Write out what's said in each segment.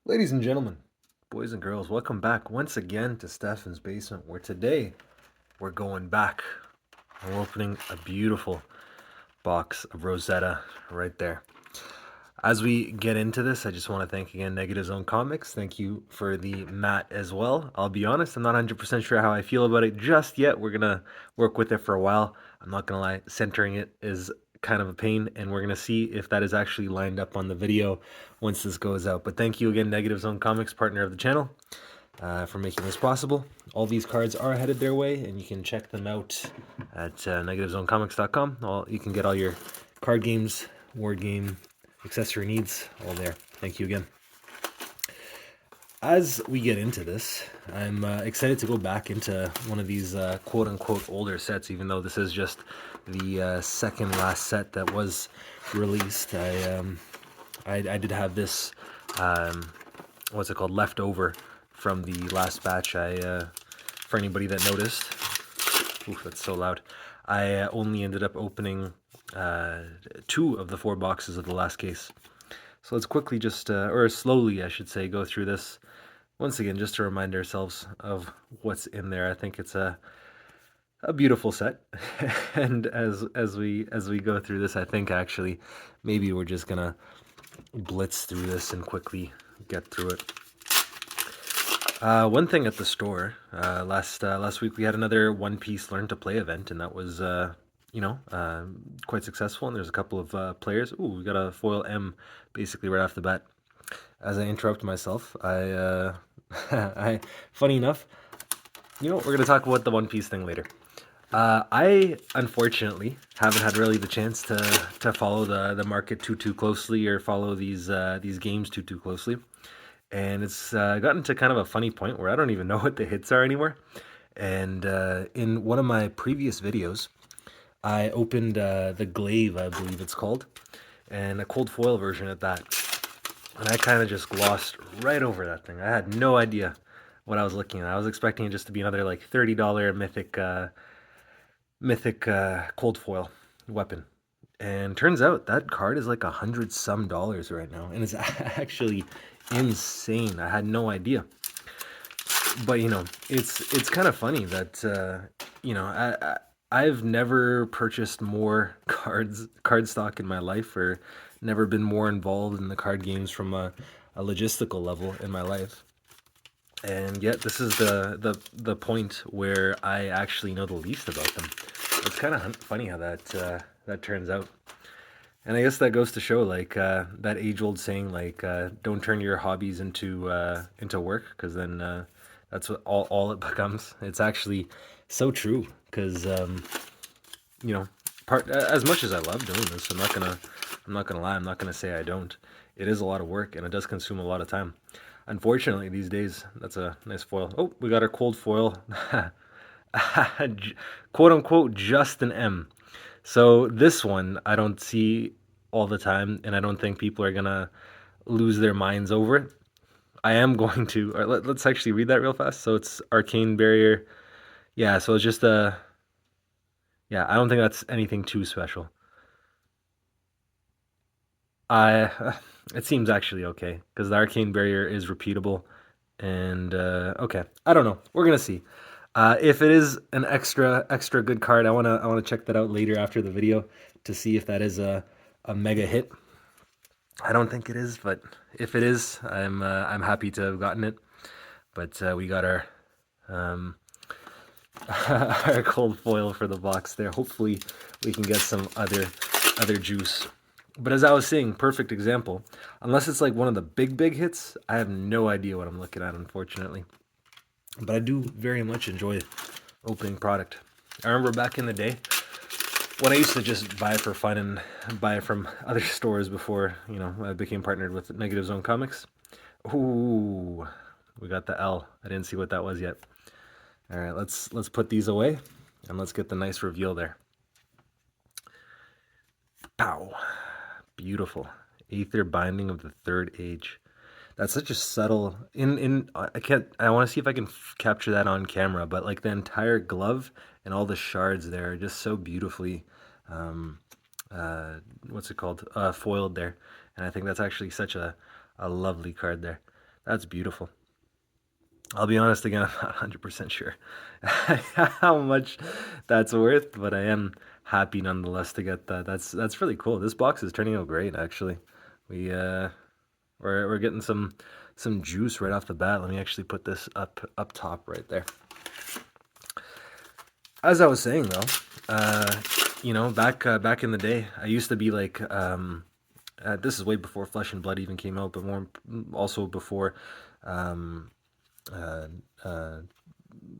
Ladies and gentlemen, boys and girls, welcome back once again to Stefan's Basement, where today we're going back and we're opening a beautiful box of Rosetta right there. As we get into this, I just want to thank again Negative Zone Comics. Thank you for the mat as well. I'll be honest, I'm not 100% sure how I feel about it just yet. We're going to work with it for a while. I'm not going to lie, centering it is kind of a pain, and we're going to see if that is actually lined up on the video once this goes out. But thank you again, Negative Zone Comics, partner of the channel, for making this possible. All these cards are headed their way, and you can check them out at negativezonecomics.com. You can get all your card games, word game, accessory needs, all there. Thank you again. As we get into this, I'm excited to go back into one of these quote-unquote older sets, even though this is just the second last set that was released. I did have this, what's it called, left over from the last batch. For anybody that noticed, oof, that's so loud. I only ended up opening 2 of the 4 boxes of the last case. So let's quickly or slowly, I should say, go through this once again, just to remind ourselves of what's in there. I think it's a beautiful set, and as we go through this, I think actually maybe we're just gonna blitz through this and quickly get through it. One thing at the store, last week we had another One Piece Learn to Play event, and that was quite successful. And there's a couple of players. Ooh, we got a foil M basically right off the bat. As I interrupt myself, funny enough, we're gonna talk about the One Piece thing later. I unfortunately haven't had really the chance to follow the market too closely, or follow these games too closely, and it's gotten to kind of a funny point where I don't even know what the hits are anymore. And in one of my previous videos, I opened the Glaive, I believe it's called, and a cold foil version at that. And I kind of just glossed right over that thing. I had no idea what I was looking at. I was expecting it just to be another like $30 mythic cold foil weapon. And turns out that card is like $100 some right now, and it's actually insane. I had no idea. But it's kind of funny that I've never purchased more card stock in my life, or never been more involved in the card games from a logistical level in my life. And yet this is the point where I actually know the least about them. It's kind of funny how that turns out. And I guess that goes to show, like, that age-old saying, like, don't turn your hobbies into work, because then that's what all it becomes. It's actually so true, because as much as I love doing this, I'm not gonna lie, I'm not gonna say I don't. It is a lot of work, and it does consume a lot of time. Unfortunately, these days, that's a nice foil. Oh, we got our cold foil, quote unquote, just an M. So this one I don't see all the time, and I don't think people are gonna lose their minds over it. I am going to. Let's actually read that real fast. So it's Arcane Barrier. Yeah, so it's just a. Yeah, I don't think that's anything too special. I. It seems actually okay, because the Arcane Barrier is repeatable, and okay, I don't know. We're gonna see. If it is an extra good card, I wanna check that out later after the video to see if that is a mega hit. I don't think it is, but if it is, I'm happy to have gotten it. But we got our our cold foil for the box there. Hopefully, we can get some other juice. But as I was saying, perfect example. Unless it's like one of the big hits, I have no idea what I'm looking at, unfortunately. But I do very much enjoy opening product. I remember back in the day when I used to just buy it for fun and buy it from other stores before, I became partnered with Negative Zone Comics. Ooh, we got the L. I didn't see what that was yet. All right, let's put these away, and let's get the nice reveal there. Pow. Beautiful. Aether Binding of the Third Age. That's such a subtle I want to see if I can capture that on camera, but like the entire glove and all the shards there are just so beautifully what's it called, foiled there. And I think that's actually such a lovely card there. That's beautiful. I'll be honest again, I'm not 100% sure how much that's worth, but I am happy nonetheless to get that. That's really cool. This box is turning out great, actually. We we're getting some juice right off the bat. Let me actually put this up top right there. As I was saying though, back in the day, I used to be like this is way before Flesh and Blood even came out, but more also before um, uh, uh,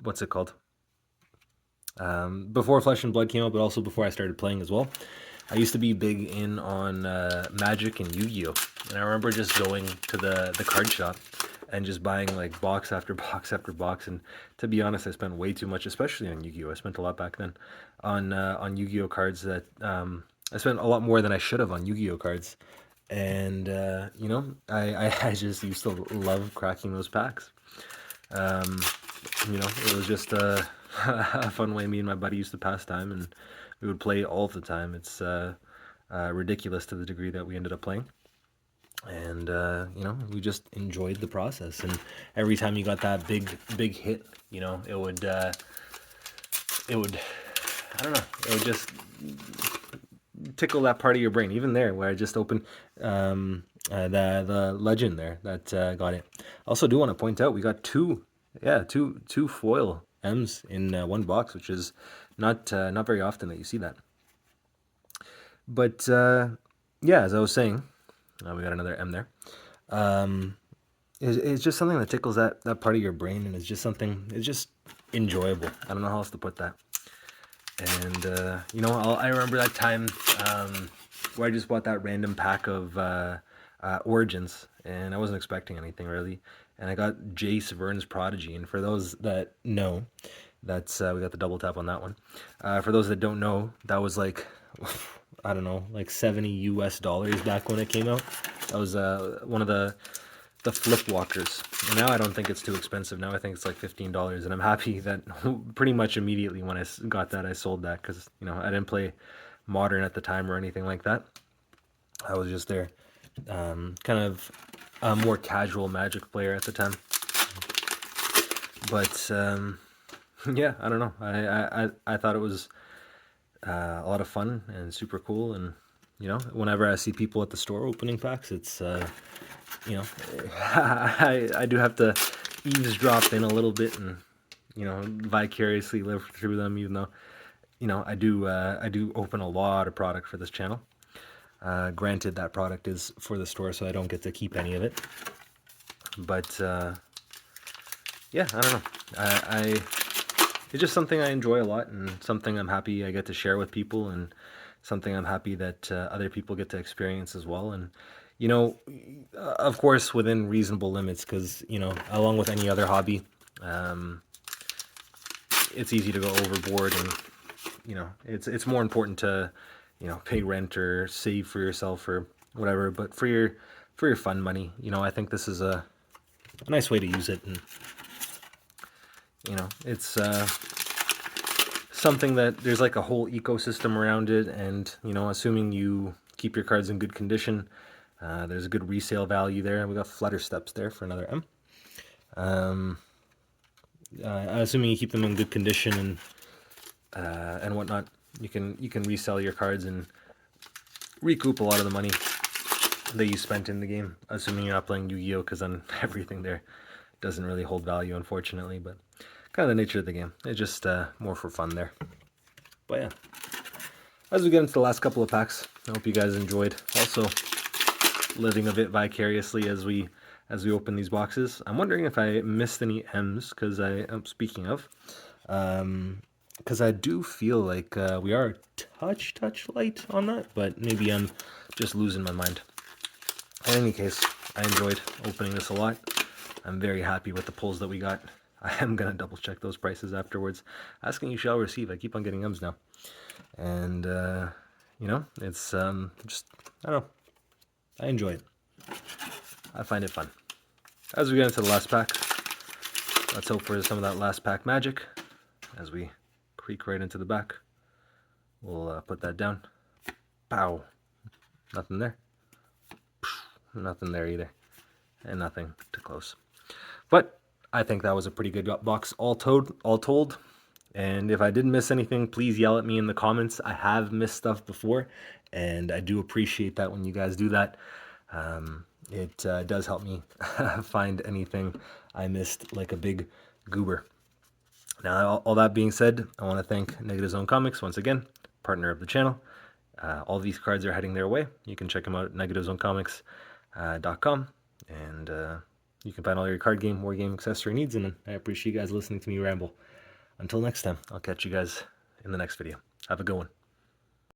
what's it called? Before Flesh and Blood came out, but also before I started playing as well. I used to be big in on Magic and Yu-Gi-Oh! And I remember just going to the card shop and just buying like box after box after box. And to be honest, I spent way too much, especially on Yu-Gi-Oh! I spent a lot back then on Yu-Gi-Oh! Cards that I spent a lot more than I should have on Yu-Gi-Oh! Cards. And I just used to love cracking those packs. Um, it was just a fun way me and my buddy used to pass time, and we would play all the time. It's ridiculous to the degree that we ended up playing. And we just enjoyed the process. And every time you got that big hit, it would I don't know, it would just tickle that part of your brain. Even there, where I just opened the legend there that got it. Also, do want to point out we got two foil M's in one box, which is not very often that you see that. But yeah, as I was saying, we got another M there. It's just something that tickles that part of your brain, and it's just something. It's just enjoyable. I don't know how else to put that. And I remember that time where I just bought that random pack of Origins, and I wasn't expecting anything really. And I got Jace Vern's Prodigy, and for those that know, that's we got the double tap on that one. For those that don't know, that was like I don't know, like $70 back when it came out. That was one of the flip walkers. And now I don't think it's too expensive. Now I think it's like $15, and I'm happy that pretty much immediately when I got that, I sold that, because I didn't play Modern at the time or anything like that. I was just there, kind of a more casual Magic player at the time. But yeah, I don't know. I thought it was a lot of fun and super cool, and whenever I see people at the store opening packs, it's I do have to eavesdrop in a little bit and vicariously live through them, even though I do open a lot of product for this channel. Granted, that product is for the store, so I don't get to keep any of it. But yeah, I don't know. It's just something I enjoy a lot, and something I'm happy I get to share with people, and something I'm happy that other people get to experience as well. And of course, within reasonable limits, because along with any other hobby, it's easy to go overboard, and it's more important to pay rent or save for yourself or whatever. But for your fun money, I think this is a nice way to use it. And it's something that there's like a whole ecosystem around it, and assuming you keep your cards in good condition, there's a good resale value there. We got Flutter Steps there for another M. Assuming you keep them in good condition and whatnot, you can resell your cards and recoup a lot of the money that you spent in the game, assuming you're not playing Yu-Gi-Oh!, because then everything there doesn't really hold value, unfortunately. But kind of the nature of the game. It's just more for fun there. But yeah, as we get into the last couple of packs, I hope you guys enjoyed. Also, living a bit vicariously as we open these boxes. I'm wondering if I missed any M's, because I'm speaking of, because I do feel like we are touch light on that, but maybe I'm just losing my mind. In any case, I enjoyed opening this a lot. I'm very happy with the pulls that we got. I am going to double check those prices afterwards. Asking you shall receive. I keep on getting M's now. And, it's just, I don't know. I enjoy it. I find it fun. As we get into the last pack, let's hope for some of that last pack magic. As we creak right into the back, we'll put that down. Pow. Nothing there. Nothing there either. And nothing to close. But I think that was a pretty good box all told. And if I did miss anything, please yell at me in the comments. I have missed stuff before, and I do appreciate that when you guys do that. It does help me find anything I missed, like a big goober. Now, all that being said, I want to thank Negative Zone Comics once again, partner of the channel. All these cards are heading their way. You can check them out at negativezonecomics.com, and you can find all your card game, war game, accessory needs, and I appreciate you guys listening to me ramble. Until next time, I'll catch you guys in the next video. Have a good one.